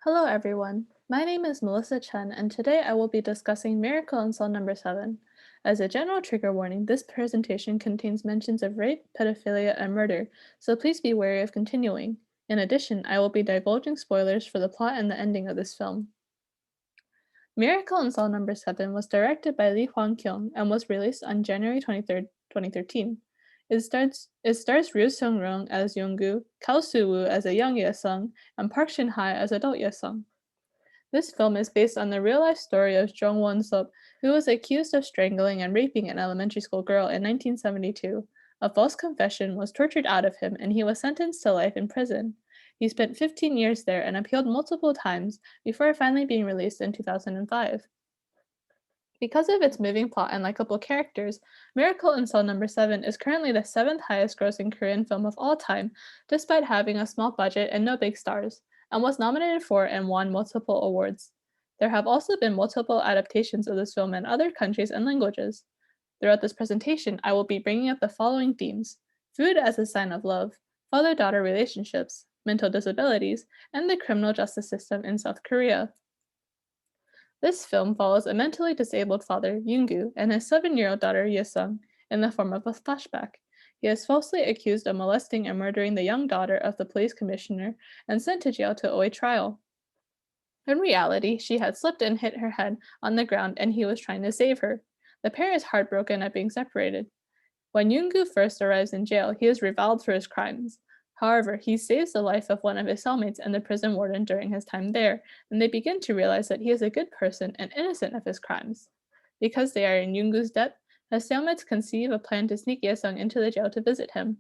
Hello, everyone. My name is Melissa Chen, and today I will be discussing Miracle on Cell Number 7. As a general trigger warning, this presentation contains mentions of rape, pedophilia, and murder, so please be wary of continuing. In addition, I will be divulging spoilers for the plot and the ending of this film. Miracle on Cell Number 7 was directed by Lee Hwang Kyung and was released on January 23rd, 2013. It stars Ryu Seung-ryung as Yoongu, Kao Soo-woo as a young Ye-sung, and Park Shin-hye as adult Ye-sung. This film is based on the real-life story of Jung Won-sup, who was accused of strangling and raping an elementary school girl in 1972. A false confession was tortured out of him, and he was sentenced to life in prison. He spent 15 years there and appealed multiple times before finally being released in 2005. Because of its moving plot and likable characters, Miracle in Cell Number 7 is currently the seventh highest grossing Korean film of all time, despite having a small budget and no big stars, and was nominated for and won multiple awards. There have also been multiple adaptations of this film in other countries and languages. Throughout this presentation, I will be bringing up the following themes: food as a sign of love, father daughter relationships, mental disabilities, and the criminal justice system in South Korea. This film follows a mentally disabled father, Yoongu, and his 7-year-old daughter, Yesung, in the form of a flashback. He is falsely accused of molesting and murdering the young daughter of the police commissioner and sent to jail to await trial. In reality, she had slipped and hit her head on the ground and he was trying to save her. The pair is heartbroken at being separated. When Yoongu first arrives in jail, he is reviled for his crimes. However, he saves the life of one of his cellmates and the prison warden during his time there, and they begin to realize that he is a good person and innocent of his crimes. Because they are in Yoongu's debt, his cellmates conceive a plan to sneak Yesung into the jail to visit him.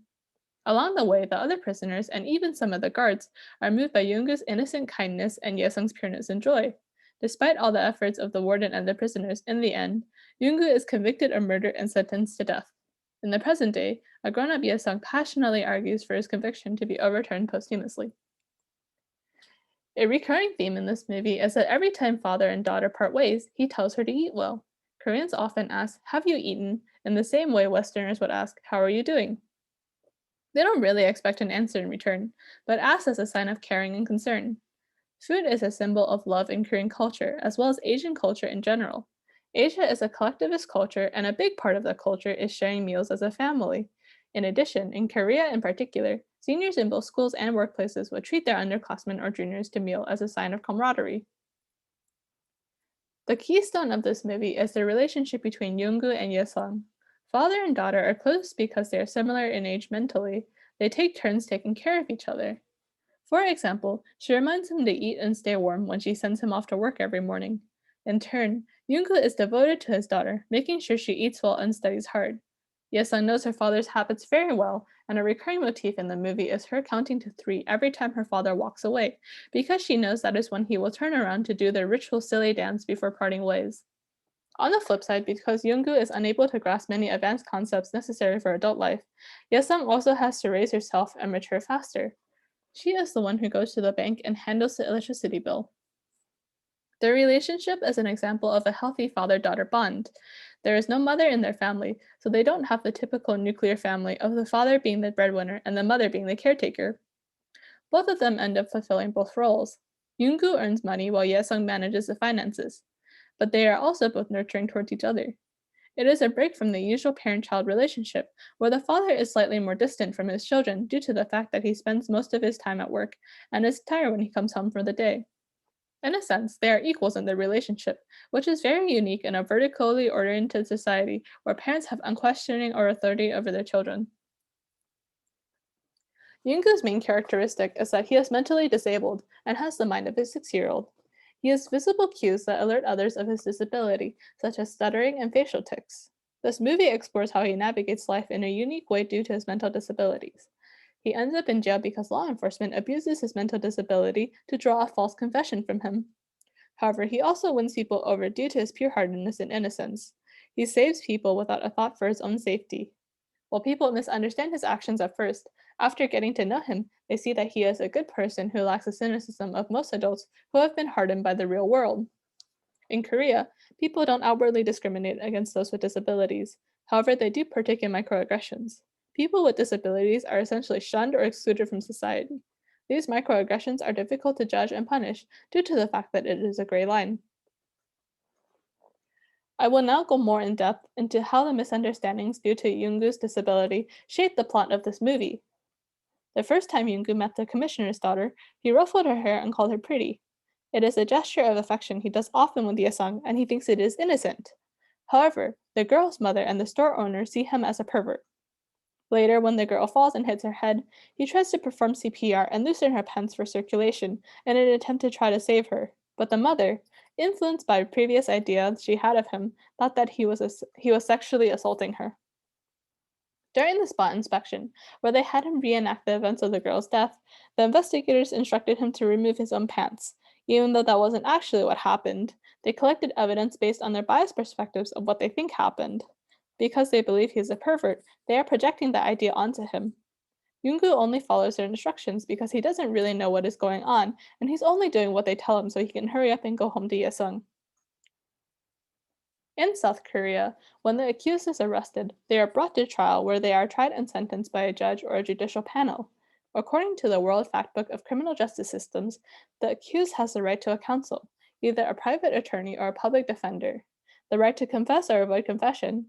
Along the way, the other prisoners and even some of the guards are moved by Yoongu's innocent kindness and Yesung's pureness and joy. Despite all the efforts of the warden and the prisoners, in the end, Yoongu is convicted of murder and sentenced to death. In the present day, a grown-up Yesung passionately argues for his conviction to be overturned posthumously. A recurring theme in this movie is that every time father and daughter part ways, he tells her to eat well. Koreans often ask, "Have you eaten?" in the same way Westerners would ask, "How are you doing?" They don't really expect an answer in return, but ask as a sign of caring and concern. Food is a symbol of love in Korean culture, as well as Asian culture in general. Asia is a collectivist culture, and a big part of that culture is sharing meals as a family. In addition, in Korea in particular, seniors in both schools and workplaces would treat their underclassmen or juniors to meal as a sign of camaraderie. The keystone of this movie is the relationship between Yoongu and Yesung. Father and daughter are close because they are similar in age mentally. They take turns taking care of each other. For example, she reminds him to eat and stay warm when she sends him off to work every morning. In turn, Yoongu is devoted to his daughter, making sure she eats well and studies hard. Yesung knows her father's habits very well, and a recurring motif in the movie is her counting to 3 every time her father walks away, because she knows that is when he will turn around to do their ritual silly dance before parting ways. On the flip side, because Yoongu is unable to grasp many advanced concepts necessary for adult life, Yesung also has to raise herself and mature faster. She is the one who goes to the bank and handles the electricity bill. Their relationship is an example of a healthy father-daughter bond. There is no mother in their family, so they don't have the typical nuclear family of the father being the breadwinner and the mother being the caretaker. Both of them end up fulfilling both roles. Yoongu earns money while Yesung manages the finances, but they are also both nurturing towards each other. It is a break from the usual parent-child relationship, where the father is slightly more distant from his children due to the fact that he spends most of his time at work and is tired when he comes home for the day. In a sense, they are equals in their relationship, which is very unique in a vertically oriented society where parents have unquestioning authority over their children. Yungu's main characteristic is that he is mentally disabled and has the mind of a 6-year-old. He has visible cues that alert others of his disability, such as stuttering and facial tics. This movie explores how he navigates life in a unique way due to his mental disabilities. He ends up in jail because law enforcement abuses his mental disability to draw a false confession from him. However, he also wins people over due to his pure-heartedness and innocence. He saves people without a thought for his own safety. While people misunderstand his actions at first, after getting to know him, they see that he is a good person who lacks the cynicism of most adults who have been hardened by the real world. In Korea, people don't outwardly discriminate against those with disabilities. However, they do partake in microaggressions. People with disabilities are essentially shunned or excluded from society. These microaggressions are difficult to judge and punish due to the fact that it is a gray line. I will now go more in depth into how the misunderstandings due to Yoongu's disability shaped the plot of this movie. The first time Yoongu met the commissioner's daughter, he ruffled her hair and called her pretty. It is a gesture of affection he does often with Yesung, and he thinks it is innocent. However, the girl's mother and the store owner see him as a pervert. Later, when the girl falls and hits her head, he tries to perform CPR and loosen her pants for circulation in an attempt to try to save her. But the mother, influenced by previous ideas she had of him, thought that he was sexually assaulting her. During the spot inspection, where they had him reenact the events of the girl's death, the investigators instructed him to remove his own pants. Even though that wasn't actually what happened, they collected evidence based on their biased perspectives of what they think happened. Because they believe he is a pervert, they are projecting that idea onto him. Yungu only follows their instructions because he doesn't really know what is going on, and he's only doing what they tell him so he can hurry up and go home to Yesung. In South Korea, when the accused is arrested, they are brought to trial where they are tried and sentenced by a judge or a judicial panel. According to the World Factbook of Criminal Justice Systems, the accused has the right to a counsel, either a private attorney or a public defender, the right to confess or avoid confession,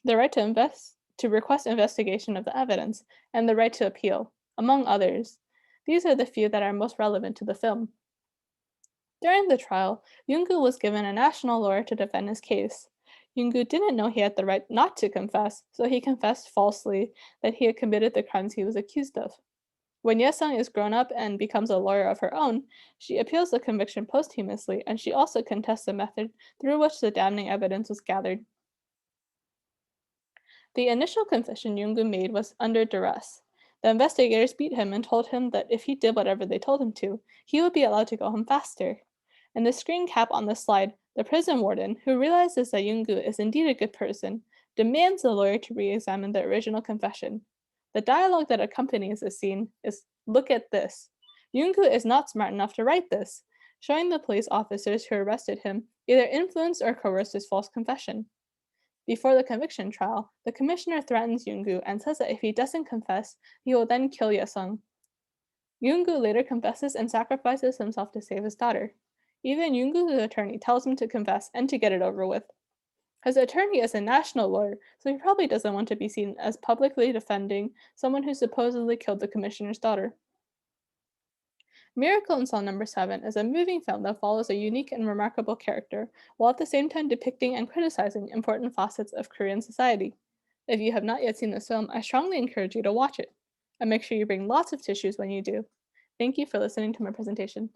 the right to request investigation of the evidence, and the right to appeal, among others. These are the few that are most relevant to the film. During the trial, Yoongu was given a national lawyer to defend his case. Yoongu didn't know he had the right not to confess, so he confessed falsely that he had committed the crimes he was accused of. When Yesung is grown up and becomes a lawyer of her own, she appeals the conviction posthumously, and she also contests the method through which the damning evidence was gathered. The initial confession Yoongu made was under duress. The investigators beat him and told him that if he did whatever they told him to, he would be allowed to go home faster. In the screen cap on the slide, the prison warden, who realizes that Yoongu is indeed a good person, demands the lawyer to re examine the original confession. The dialogue that accompanies this scene is "Look at this. Yoongu is not smart enough to write this," showing the police officers who arrested him either influenced or coerced his false confession. Before the conviction trial, the commissioner threatens Yoongu and says that if he doesn't confess, he will then kill Yesung. Yoongu later confesses and sacrifices himself to save his daughter. Even Yoongu's attorney tells him to confess and to get it over with. His attorney is a national lawyer, so he probably doesn't want to be seen as publicly defending someone who supposedly killed the commissioner's daughter. Miracle in Cell Number 7 is a moving film that follows a unique and remarkable character, while at the same time depicting and criticizing important facets of Korean society. If you have not yet seen this film, I strongly encourage you to watch it. And make sure you bring lots of tissues when you do. Thank you for listening to my presentation.